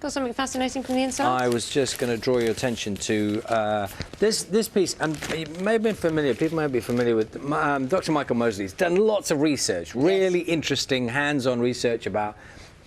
Got something fascinating from the inside? I was just going to draw your attention to this piece, and you may have been familiar, people may be familiar with Dr. Michael Mosely. He's done lots of research, really interesting hands-on research about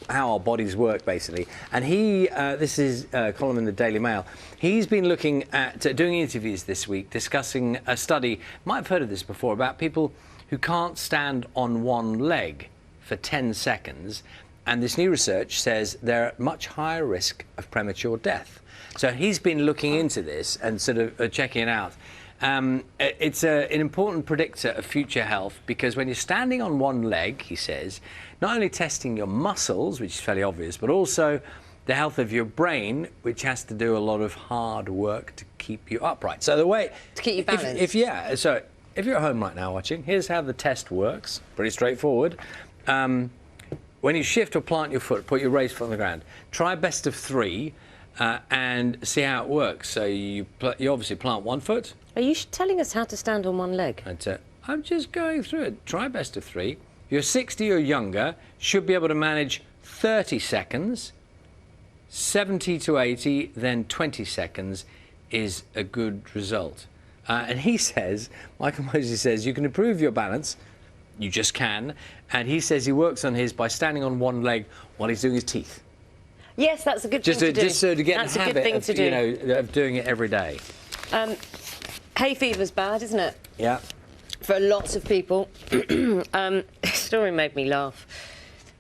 how our bodies work, basically. And he, this is a column in the Daily Mail, he's been looking at, doing interviews this week, discussing a study, you might have heard of this before, about people who can't stand on one leg for 10 seconds. And this new research says they're at much higher risk of premature death. So he's been looking into this and sort of checking it out. It's an important predictor of future health because when you're standing on one leg, he says, not only testing your muscles, which is fairly obvious, but also the health of your brain, which has to do a lot of hard work to keep you upright. So the way... To keep you balanced. So if you're at home right now watching, here's how the test works. Pretty straightforward. When you shift or plant your foot, put your raised foot on the ground. Try best of 3 and see how it works. So you obviously plant one foot. Are you telling us how to stand on one leg? I'm just going through it. Try best of 3. If you're 60 or younger, should be able to manage 30 seconds. 70 to 80, then 20 seconds is a good result. And he says, Michael Mosely says, you can improve your balance. You just can. And he says he works on his by standing on one leg while he's doing his teeth. Yes, that's a good thing to do. Just so to get that's the habit of, of doing it every day. Hay fever's bad, isn't it? Yeah. For lots of people. This story made me laugh.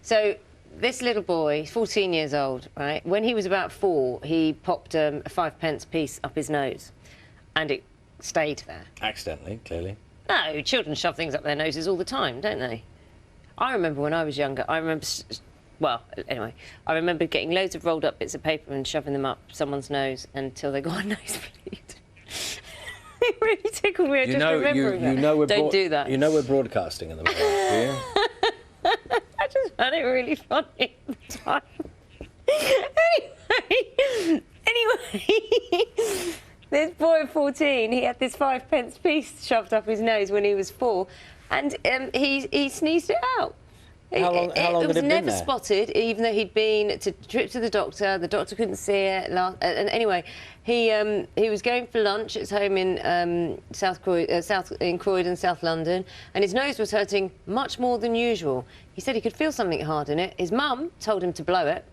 So this little boy, 14 years old, right? When he was about 4, he popped a 5p piece up his nose, and it stayed there. Accidentally, clearly. No, children shove things up their noses all the time, don't they? I remember when I was younger, I remember getting loads of rolled up bits of paper and shoving them up someone's nose until they got a nosebleed. It really tickled me, just remembering that. Don't do that. You know we're broadcasting at the moment, do you? I just found it really funny at the time. Anyway, this boy of 14, he had this 5p piece shoved up his nose when he was 4, and he sneezed it out. How long it was had it been never there? spotted, even though he'd been to trip to the doctor. The doctor couldn't see it. And anyway, he was going for lunch at his home in Croydon, South London, and his nose was hurting much more than usual. He said he could feel something hard in it. His mum told him to blow it.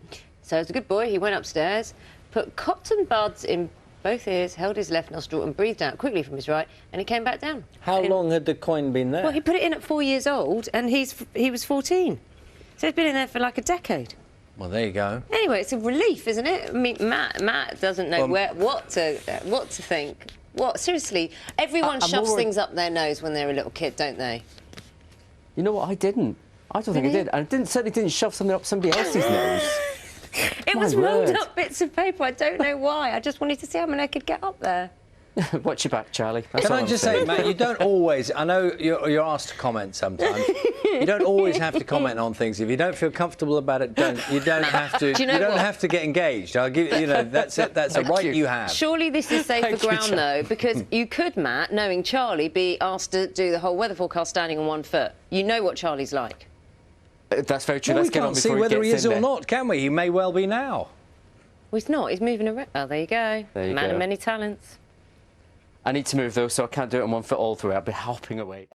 So as a good boy, he went upstairs, put cotton buds in both ears, held his left nostril and breathed out quickly from his right, and it came back down. How long had the coin been there? Well, he put it in at 4 years old, and he was 14. So it's been in there for like a decade. Well, there you go. Anyway, it's a relief, isn't it? I mean, Matt doesn't know what to think. What, seriously, everyone shoves things up their nose when they're a little kid, don't they? You know what, I didn't. I don't think I did. And I certainly didn't shove something up somebody else's nose. It was rolled up bits of paper. I don't know why. I just wanted to see how many I could get up there. Watch your back, Charlie. That's Can I just say, Matt, you don't always... I know you're asked to comment sometimes. You don't always have to comment on things. If you don't feel comfortable about it, you don't have to. You don't have to get engaged. I'll give you know that's a right you have. Surely this is safer ground though, because you could, Matt, knowing Charlie, be asked to do the whole weather forecast standing on one foot. You know what Charlie's like. That's very true. Well, Let's we can't see whether he is or not, can we? He may well be now. Well, he's not. He's moving around. Oh, there you go. There you Man go. of many talents. I need to move though, so I can't do it on one foot all through. I'll be hopping away.